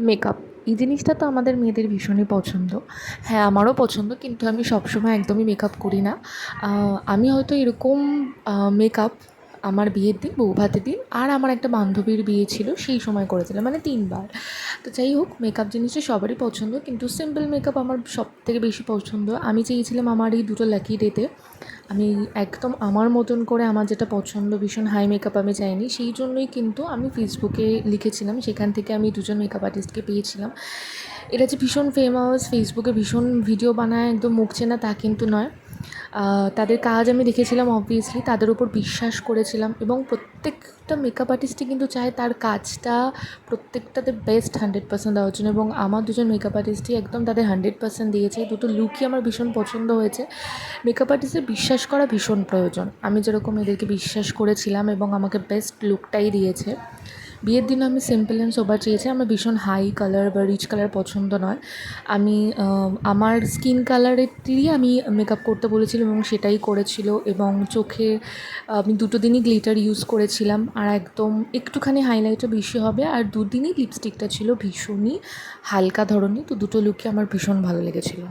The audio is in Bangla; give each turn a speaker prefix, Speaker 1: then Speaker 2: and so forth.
Speaker 1: মেকআপ এই জিনিসটা তো আমাদের মেয়েদের ভীষণই পছন্দ। হ্যাঁ, আমারও পছন্দ, কিন্তু আমি সবসময় একদমই মেকআপ করি না। আমি হয়তো এরকম মেকআপ আমার বিয়ের দিন, বৌভাতের দিন, আর আমার একটা বান্ধবীর বিয়ে ছিল সেই সময় করেছিলাম, মানে ৩ বার। তো যাই হোক, মেকআপ জিনিসটা সবারই পছন্দ, কিন্তু সিম্পল মেকআপ আমার সবথেকে বেশি পছন্দ। আমি চেয়েছিলাম আমার এই দুটো লাকি ডেতে আমি একদম আমার মতন করে, আমার যেটা পছন্দ, ভীষণ হাই মেকআপ আমি চাইনি। সেই জন্যই কিন্তু আমি ফেসবুকে লিখেছিলাম, সেখান থেকে আমি দুজন মেকআপ আর্টিস্টকে পেয়েছিলাম। এরা যে ভীষণ ফেমাস, ফেসবুকে ভীষণ ভিডিও বানায়, একদম মুখ চেনা তা কিন্তু নয়। তাদের কাজ আমি দেখেছিলাম, অবভিয়াসলি তাদের উপর বিশ্বাস করেছিলাম, এবং প্রত্যেকটা মেকআপ আর্টিস্টই কিন্তু চায় তার কাজটা প্রত্যেকটাতে বেস্ট 100% দেওয়ার জন্য, এবং আমার দুজন মেকআপ আর্টিস্টই একদম তাদের 100% দিয়েছে। দুটো লুকই আমার ভীষণ পছন্দ হয়েছে। মেকআপ আর্টিস্টের বিশ্বাস করা ভীষণ প্রয়োজন। আমি যেরকম এদেরকে বিশ্বাস করেছিলাম, এবং আমাকে বেস্ট লুকটাই দিয়েছে। বিয়ের দিনে আমি সিম্পল অ্যান্ড সোবার চেয়েছি। আমার ভীষণ হাই কালার বা রিচ কালার পছন্দ নয়। আমি আমার স্কিন কালারেরই আমি মেকআপ করতে বলেছিলাম, এবং সেটাই করেছিল। এবং চোখে আমি দুটো দিনই গ্লিটার ইউজ করেছিলাম, আর একদম একটুখানি হাইলাইটও বেশি হবে, আর দুদিনই লিপস্টিকটা ছিল ভীষণই হালকা ধরনের। তো দুটো লুকই আমার ভীষণ ভালো লেগেছিলো।